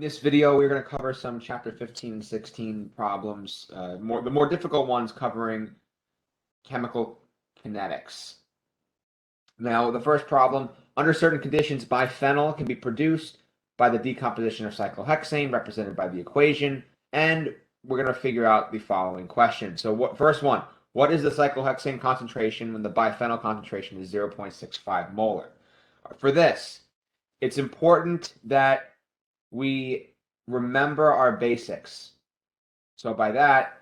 this video, we're going to cover some chapter 15 and 16 problems, the more difficult ones covering chemical kinetics. Now, the first problem, under certain conditions, biphenyl can be produced by the decomposition of cyclohexane, represented by the equation, and we're going to figure out the following question. So first one, what is the cyclohexane concentration when the biphenyl concentration is 0.65 molar? For this, it's important that we remember our basics. So by that,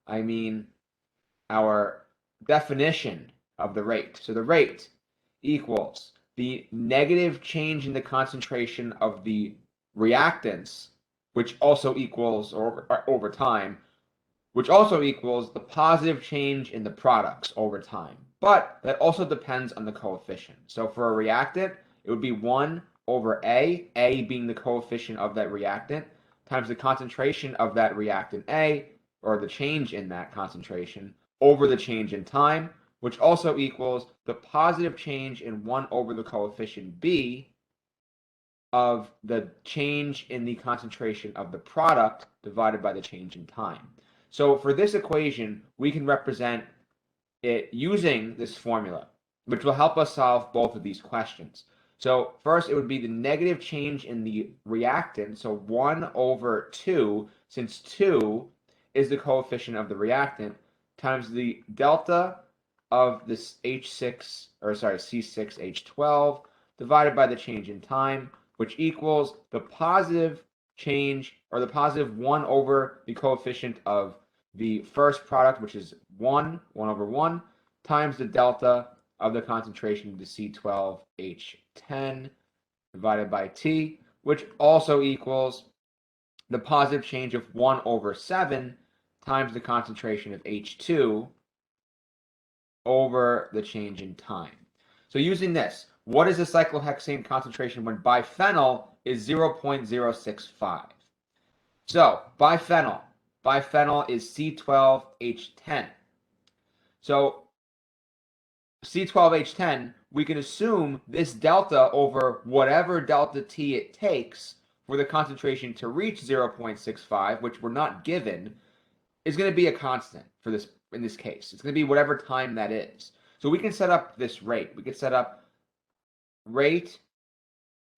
I mean our definition of the rate. So the rate equals the negative change in the concentration of the reactants, which also equals, or over time, which also equals the positive change in the products over time. But that also depends on the coefficient. So for a reactant, it would be 1 over A being the coefficient of that reactant, times the concentration of that reactant A, or the change in that concentration, over the change in time, which also equals the positive change in 1 over the coefficient B of the change in the concentration of the product divided by the change in time. So for this equation, we can represent it using this formula, which will help us solve both of these questions. So first, it would be the negative change in the reactant, so 1 over 2, since 2 is the coefficient of the reactant, times the delta of this C6H12 divided by the change in time, which equals the positive change, or the positive 1 over the coefficient of the first product, which is 1 over 1, times the delta of the concentration of the C12H10 divided by T, which also equals the positive change of 1 over 7 times the concentration of H2 over the change in time. So using this, what is the cyclohexane concentration when biphenyl is 0.065? So biphenyl is C12H10. So C12H10, we can assume this delta over whatever delta T it takes for the concentration to reach 0.65, which we're not given, is going to be a constant for this in this case. It's going to be whatever time that is. So we can set up this rate. We could set up rate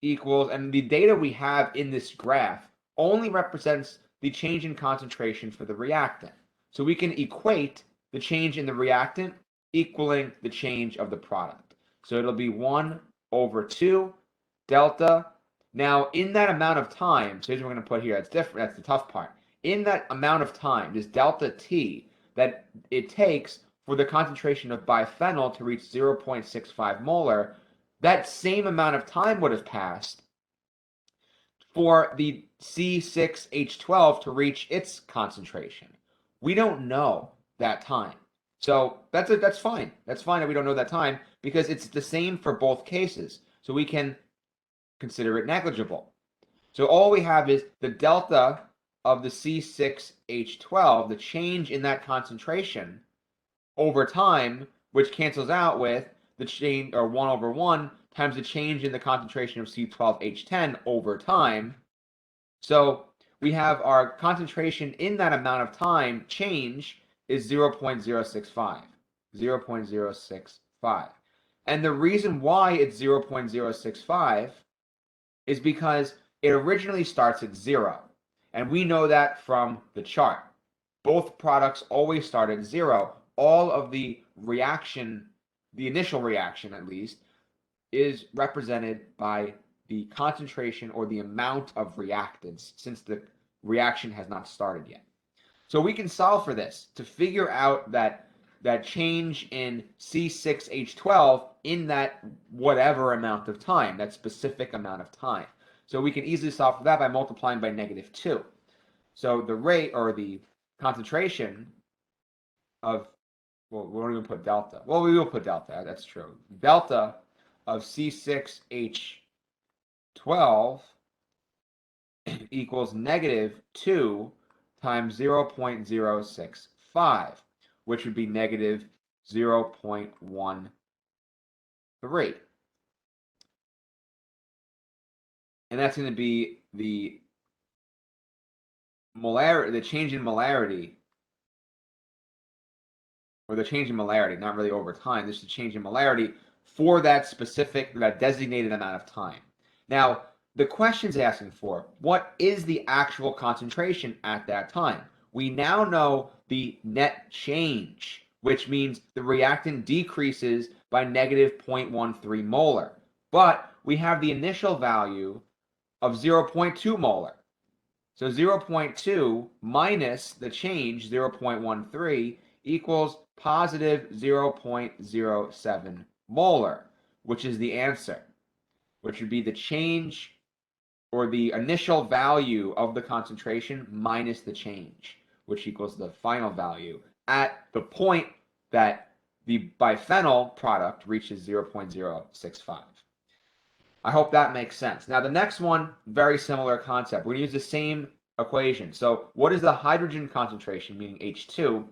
equals, and the data we have in this graph only represents the change in concentration for the reactant. So we can equate the change in the reactant equaling the change of the product. So it'll be 1 over 2 delta. Now, in that amount of time, so here's what we're going to put here. That's different. That's the tough part. In that amount of time, this delta T that it takes for the concentration of biphenyl to reach 0.65 molar, that same amount of time would have passed for the C6H12 to reach its concentration. We don't know that time. So that's fine. That's fine that we don't know that time, because it's the same for both cases. So we can consider it negligible. So all we have is the delta of the C6H12, the change in that concentration over time, which cancels out with the change, or 1 over 1 times the change in the concentration of C12H10 over time. So we have our concentration in that amount of time change is 0.065. 0.065. And the reason why it's 0.065 is because it originally starts at 0. And we know that from the chart. Both products always start at 0. All of the reaction, the initial reaction at least, is represented by the concentration or the amount of reactants, since the reaction has not started yet. So we can solve for this to figure out that change in C6H12 in that whatever amount of time, that specific amount of time. So we can easily solve for that by multiplying by -2. So the rate, or the concentration of, well, we won't even put delta. Well, we will put delta, that's true. Delta of C6H12 equals -2 times 0.065, which would be -0.13. And that's going to be the molarity, the change in molarity, or the change in molarity, not really over time, this is the change in molarity for that specific, that designated amount of time. Now, the question's asking for, what is the actual concentration at that time? We now know the net change, which means the reactant decreases by negative 0.13 molar. But we have the initial value of 0.2 molar. So 0.2 minus the change, 0.13, equals positive 0.07 molar, which is the answer, which would be the change or the initial value of the concentration minus the change, which equals the final value at the point that the biphenyl product reaches 0.065. I hope that makes sense. Now, the next one, very similar concept. We're going to use the same equation. So what is the hydrogen concentration, meaning H2,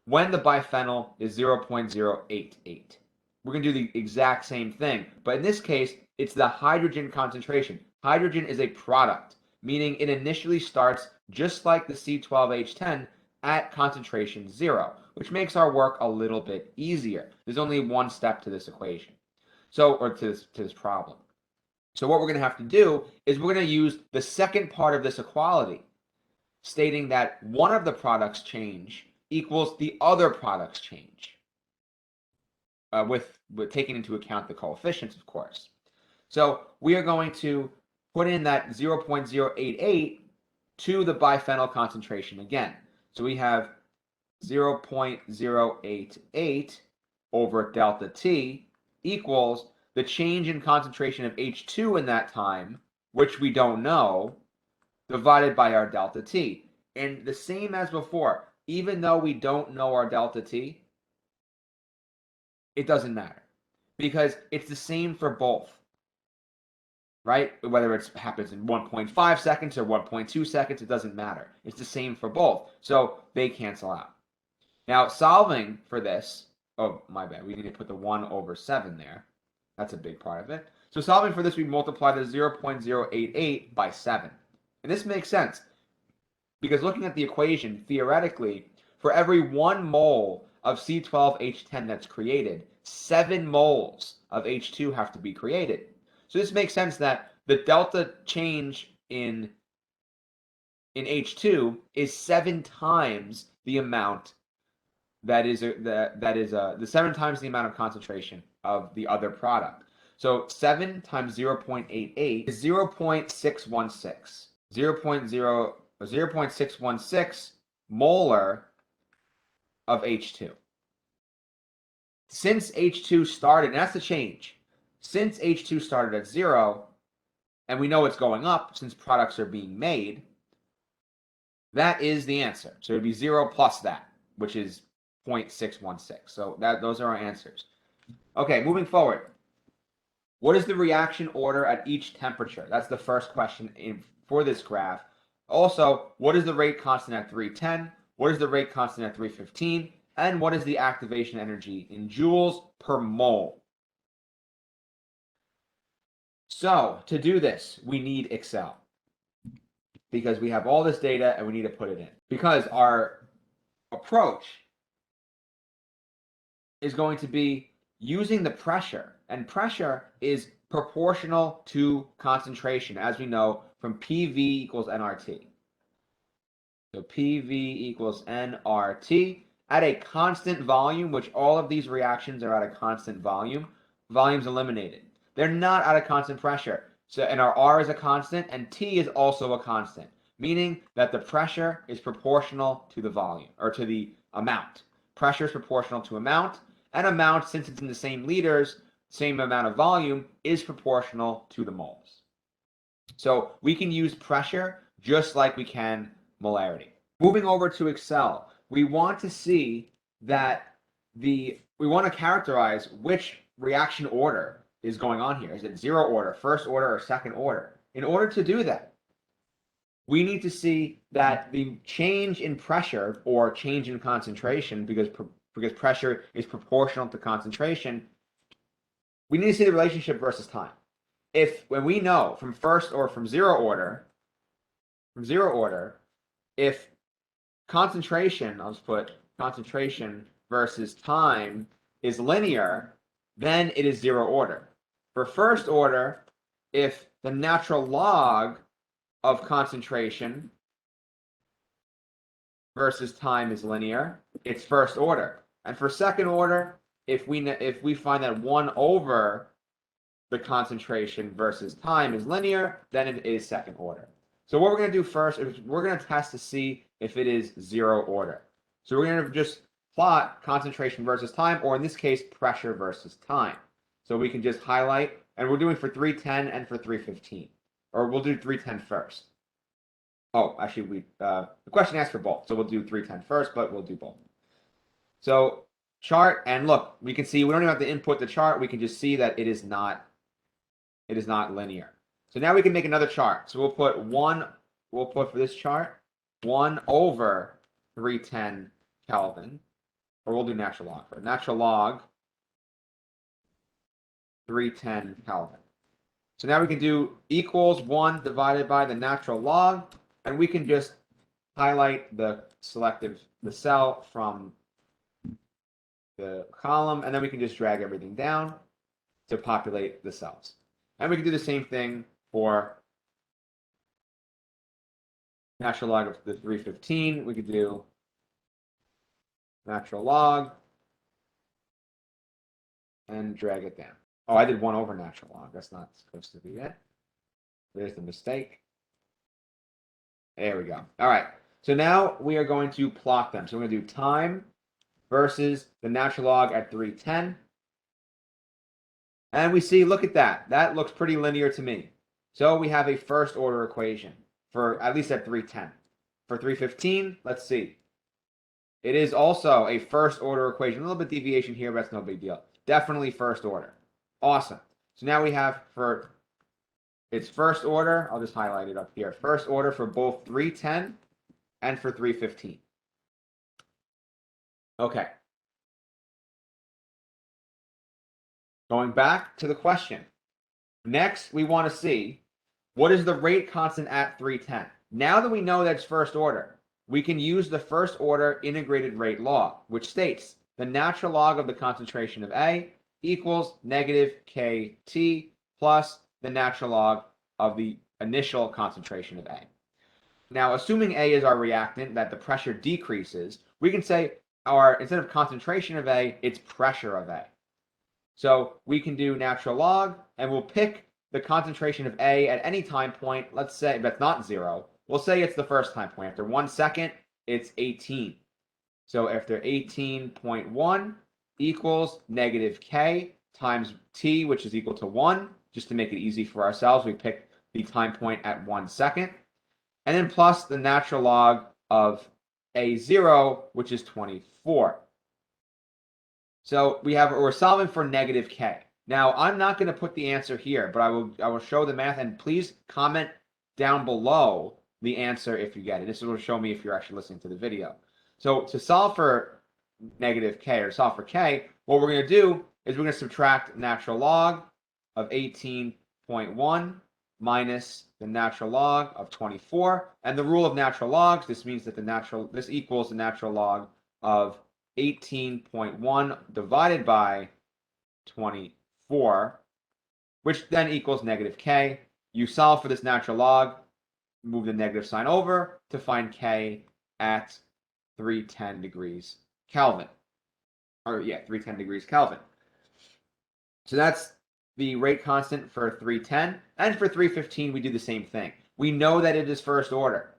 when the biphenyl is 0.088? We're going to do the exact same thing, but in this case, it's the hydrogen concentration. Hydrogen is a product, meaning it initially starts just like the C12H10 at concentration 0, which makes our work a little bit easier. There's only one step to this equation, or to this problem. So what we're going to have to do is we're going to use the second part of this equality, stating that one of the products change equals the other product's change, with taking into account the coefficients, of course. So we are going to put in that 0.088 to the biphenyl concentration again. So we have 0.088 over delta T equals the change in concentration of H2 in that time, which we don't know, divided by our delta T. And the same as before, even though we don't know our delta T, it doesn't matter because it's the same for both, right? Whether it happens in 1.5 seconds or 1.2 seconds, it doesn't matter. It's the same for both, so they cancel out. Now, solving for this, oh, my bad, we need to put the 1 over 7 there. That's a big part of it. So solving for this, we multiply the 0.088 by 7. And this makes sense because looking at the equation, theoretically, for every 1 mole of C12H10 that's created, 7 moles of H2 have to be created. So this makes sense that the delta change in H2 is 7 times the amount the 7 times the amount of concentration of the other product. So 7 times 0.88 is 0.616. 0.616 molar of H2. Since H2 started, and that's the change, since H2 started at 0, and we know it's going up since products are being made, that is the answer. So it would be 0 plus that, which is 0.616. So those are our answers. Okay, moving forward. What is the reaction order at each temperature? That's the first question for this graph. Also, what is the rate constant at 310? What is the rate constant at 315? And what is the activation energy in joules per mole? So, to do this, we need Excel. Because we have all this data and we need to put it in. Because our approach is going to be using the pressure, and pressure is proportional to concentration, as we know from PV equals nRT. So PV equals nRT at a constant volume, which all of these reactions are at a constant volume. Volume's eliminated. They're not at a constant pressure. So, and our R is a constant, and T is also a constant, meaning that the pressure is proportional to the volume, or to the amount. Pressure is proportional to amount, and amount, since it's in the same liters, same amount of volume, is proportional to the moles. So we can use pressure just like we can molarity. Moving over to Excel, we want to see that we want to characterize which reaction order is going on here. Is it 0 order, first order, or second order? In order to do that, we need to see that the change in pressure or change in concentration, because pressure is proportional to concentration, we need to see the relationship versus time. When we know from first or from zero order, if concentration, I'll just put concentration versus time is linear, then it is zero order. For first order, if the natural log of concentration versus time is linear, it's first order. And for second order, if we find that 1 over the concentration versus time is linear, then it is second order. So what we're going to do first is we're going to test to see if it is zero order. So we're going to just plot concentration versus time, or in this case, pressure versus time. So we can just highlight, and we're doing for 310 and for 315. Or we'll do 310 first. Oh, actually, the question asks for both. So we'll do 310 first, but we'll do both. So chart, and look, we can see we don't even have to input the chart. We can just see that it is not linear. So now we can make another chart. So we'll put for this chart 1 over 310 Kelvin, or we'll do natural log for natural log 310 Kelvin. So now we can do equals 1 divided by the natural log, and we can just highlight the cell from the column, and then we can just drag everything down to populate the cells. And we can do the same thing for natural log of the 315. We could do natural log and drag it down. Oh, I did 1 over natural log. That's not supposed to be it. There's the mistake. There we go. All right. So now we are going to plot them. So we're going to do time versus the natural log at 310. And we see, look at that. That looks pretty linear to me. So we have a first order equation for at least at 310. For 315, let's see. It is also a first order equation. A little bit deviation here, but that's no big deal. Definitely first order. Awesome. So now we have for its first order, I'll just highlight it up here. First order for both 310 and for 315. Okay. Going back to the question. Next, we want to see what is the rate constant at 310. Now that we know that's first order, we can use the first order integrated rate law, which states the natural log of the concentration of A equals negative KT plus the natural log of the initial concentration of A. Now, assuming A is our reactant, that the pressure decreases, we can say instead of concentration of A, it's pressure of A. So we can do natural log, and we'll pick the concentration of A at any time point. Let's say that's not 0. We'll say it's the first time point. After 1 second, it's 18. So after 18.1 equals negative K times T, which is equal to 1. Just to make it easy for ourselves, we pick the time point at 1 second. And then plus the natural log of A0, which is 24. So we're solving for negative K. Now, I'm not going to put the answer here, but I will show the math, and please comment down below the answer if you get it. This will show me if you're actually listening to the video. So to solve for negative K, or solve for K, what we're going to do is we're going to subtract natural log of 18.1 minus the natural log of 24. And the rule of natural logs, this means that this equals the natural log of 18.1 divided by 24, which then equals negative K. You solve for this natural log, move the negative sign over to find K at 310 degrees Kelvin. 310 degrees Kelvin. So that's the rate constant for 310. And for 315, we do the same thing. We know that it is first order.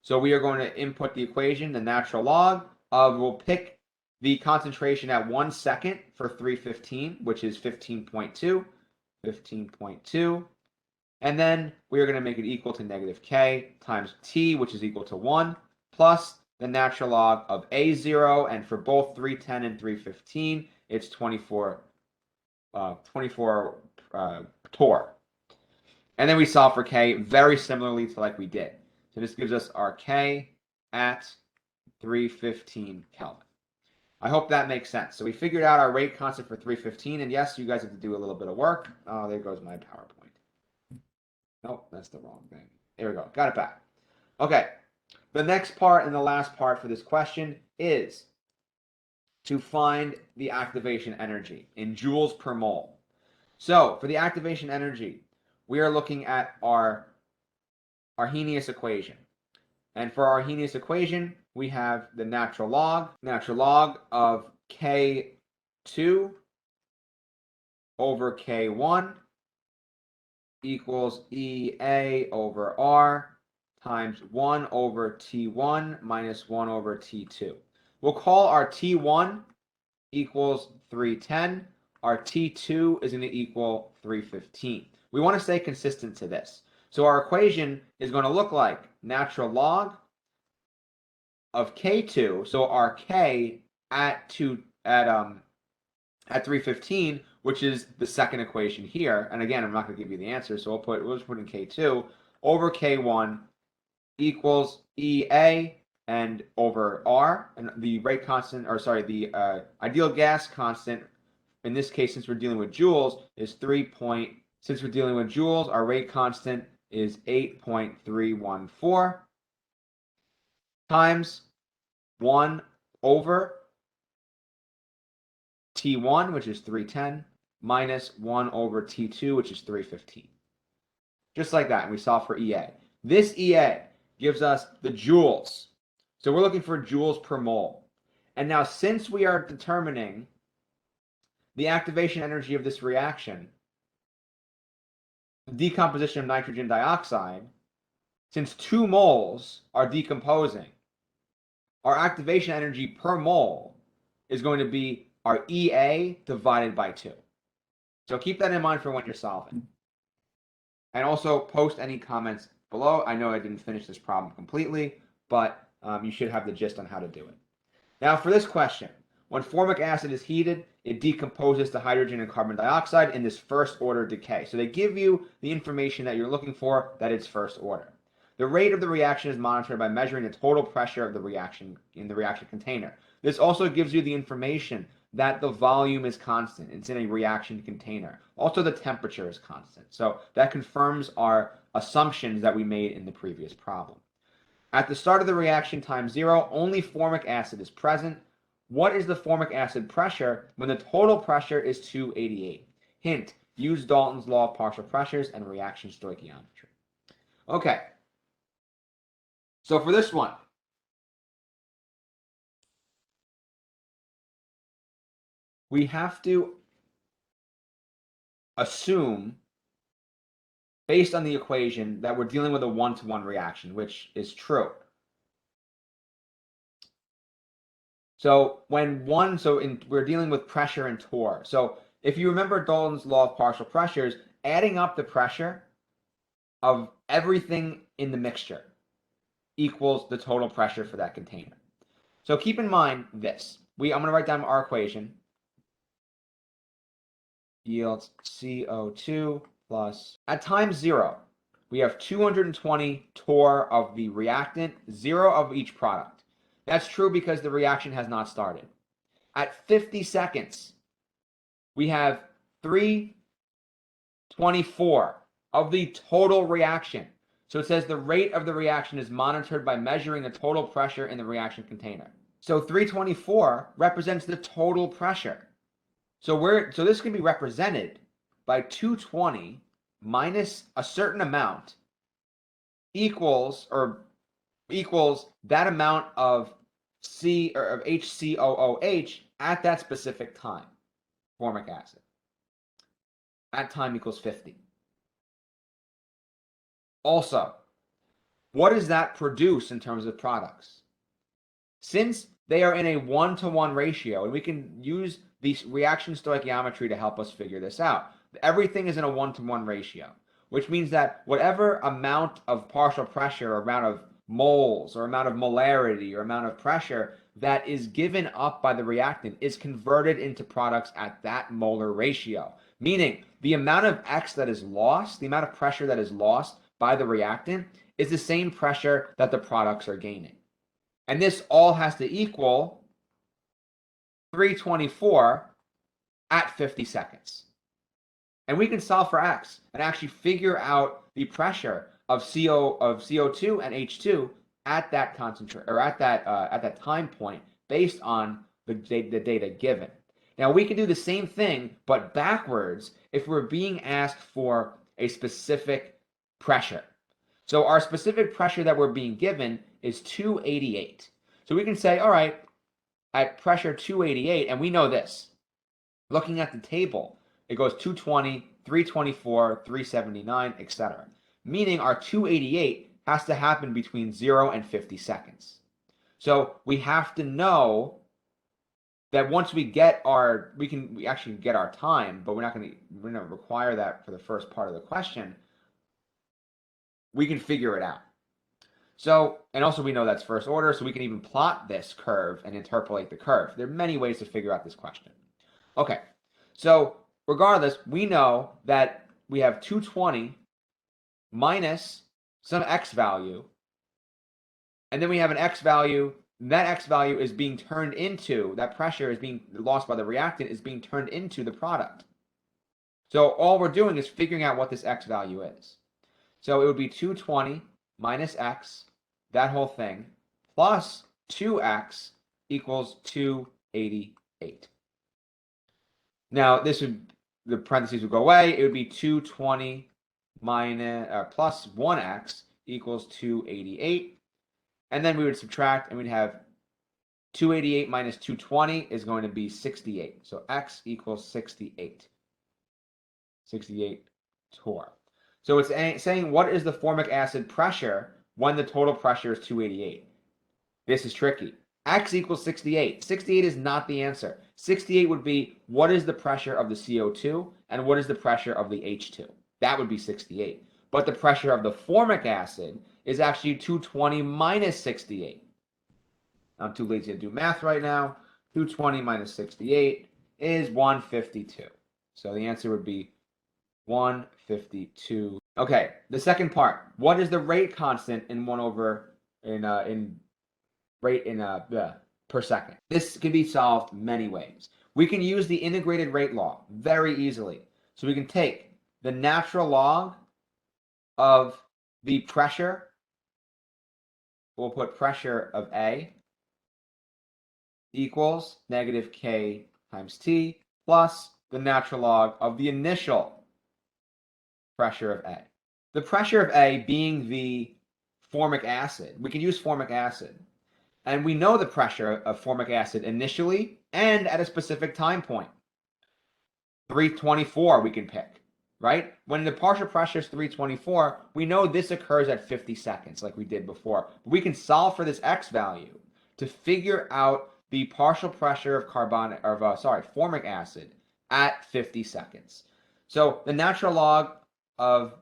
So we are going to input the equation, the natural log of, we'll pick the concentration at 1 second for 315, which is 15.2. And then we are going to make it equal to negative K times T, which is equal to 1, plus the natural log of A0. And for both 310 and 315, it's 24 torr. And then we solve for K very similarly to like we did. So this gives us our K at 315 Kelvin. I hope that makes sense. So we figured out our rate constant for 315, and yes, you guys have to do a little bit of work. Oh, there goes my PowerPoint. Nope, that's the wrong thing. There we go. Got it back. Okay. The next part and the last part for this question is to find the activation energy in joules per mole. So for the activation energy, we are looking at our Arrhenius equation. And for our Arrhenius equation, we have the natural log of K2 over K1 equals EA over R times 1 over T1 minus 1 over T2. We'll call our T1 equals 310. Our T2 is going to equal 315. We want to stay consistent to this. So our equation is going to look like natural log of K2. So our K at 315, which is the second equation here. And again, I'm not going to give you the answer, so we'll just put in K2 over K1 equals EA and over R, and the rate constant, or sorry, the ideal gas constant, in this case, since we're dealing with joules, is since we're dealing with joules, our rate constant is 8.314 times 1 over T1, which is 310, minus 1 over T2, which is 315. Just like that, and we solve for EA. This EA gives us the joules. So we're looking for joules per mole. And now, since we are determining the activation energy of this reaction, the decomposition of nitrogen dioxide, since 2 moles are decomposing, our activation energy per mole is going to be our EA divided by 2. So keep that in mind for when you're solving. And also post any comments below. I know I didn't finish this problem completely, but you should have the gist on how to do it. Now for this question, when formic acid is heated, it decomposes to hydrogen and carbon dioxide in this first order decay. So they give you the information that you're looking for, that it's first order. The rate of the reaction is monitored by measuring the total pressure of the reaction in the reaction container. This also gives you the information that the volume is constant. It's in a reaction container. Also, the temperature is constant. So that confirms our assumptions that we made in the previous problem. At the start of the reaction, time 0, only formic acid is present. What is the formic acid pressure when the total pressure is 288? Hint, use Dalton's law of partial pressures and reaction stoichiometry. Okay. So for this one, we have to assume, based on the equation, that we're dealing with a one-to-one reaction, which is true. So we're dealing with pressure and torr. So if you remember Dalton's law of partial pressures, adding up the pressure of everything in the mixture equals the total pressure for that container. So keep in mind this. I'm going to write down our equation. Yields CO2 plus, at time 0, we have 220 torr of the reactant, 0 of each product. That's true because the reaction has not started. At 50 seconds, we have 324 of the total reaction. So it says the rate of the reaction is monitored by measuring the total pressure in the reaction container. So 324 represents the total pressure. So this can be represented by 220 minus a certain amount equals that amount of HCOOH at that specific time, formic acid. At time equals 50. Also, what does that produce in terms of products? Since they are in a 1-to-1 ratio, and we can use the reaction stoichiometry to help us figure this out. Everything is in a 1-to-1 ratio, which means that whatever amount of partial pressure, or amount of moles, or amount of molarity, or amount of pressure that is given up by the reactant is converted into products at that molar ratio. Meaning, the amount of X that is lost, the amount of pressure that is lost by the reactant, is the same pressure that the products are gaining. And this all has to equal 324 at 50 seconds. And we can solve for X and actually figure out the pressure of CO2 and H2 at that at that time point based on the data given. Now we can do the same thing but backwards if we're being asked for a specific pressure. So our specific pressure that we're being given is 288. So we can say, all right, at pressure 288, and we know this. Looking at the table, it goes 220, 324, 379, etc. Meaning our 288 has to happen between 0 and 50 seconds. So we have to know that once we get our, we actually get our time, but we're not going to require that for the first part of the question. We can figure it out. So, and also we know that's first order, so we can even plot this curve and interpolate the curve. There are many ways to figure out this question. Okay, so regardless, we know that we have 220 minus some x value, and then we have an x value, and that x value is being turned into, that pressure is being lost by the reactant, is being turned into the product. So all we're doing is figuring out what this x value is. So it would be 220 minus x, that whole thing, plus 2x equals 288. Now this would, the parentheses would go away. It would be 220 minus plus 1x equals 288. And then we would subtract, and we'd have 288 minus 220 is going to be 68. So x equals 68. 68 torr. So it's saying what is the formic acid pressure when the total pressure is 288. This is tricky. X equals 68. 68 is not the answer. 68 would be what is the pressure of the CO2 and what is the pressure of the H2. That would be 68. But the pressure of the formic acid is actually 220 minus 68. I'm too lazy to do math right now. 220 minus 68 is 152. So the answer would be 152. Okay, the second part. What is the rate constant in per second? This can be solved many ways. We can use the integrated rate law very easily. So we can take the natural log of the pressure. We'll put pressure of A equals negative K times T plus the natural log of the initial pressure of A. The pressure of A being the formic acid. We can use formic acid. And we know the pressure of formic acid initially and at a specific time point. 324 we can pick, right? When the partial pressure is 324, we know this occurs at 50 seconds like we did before. We can solve for this x value to figure out the partial pressure of formic acid at 50 seconds. So the natural log of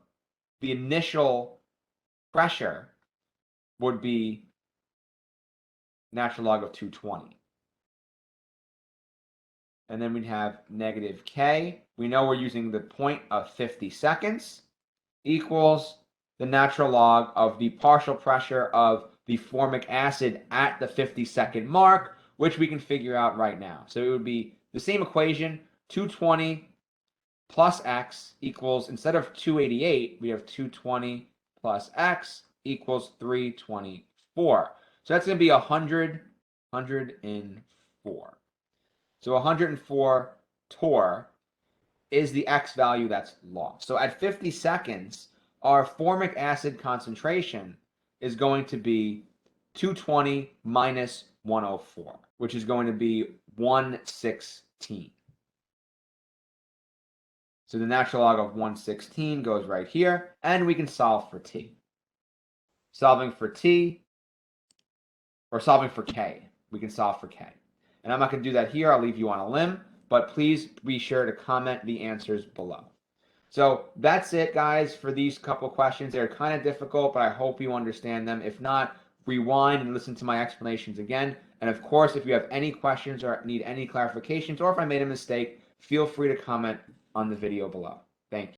the initial pressure would be natural log of 220. And then we'd have negative K. We know we're using the point of 50 seconds equals the natural log of the partial pressure of the formic acid at the 50-second mark, which we can figure out right now. So it would be the same equation, 220 plus x equals, instead of 288, we have 220 plus x equals 324. So that's going to be 104. So 104 torr is the x value that's lost. So at 50 seconds, our formic acid concentration is going to be 220 minus 104, which is going to be 116. So the natural log of 116 goes right here, and we can solve for t. Solving for t, or solving for k. We can solve for k. And I'm not going to do that here. I'll leave you on a limb, but please be sure to comment the answers below. So that's it, guys, for these couple questions. They're kind of difficult, but I hope you understand them. If not, rewind and listen to my explanations again. And of course, if you have any questions or need any clarifications, or if I made a mistake, feel free to comment on the video below. Thank you.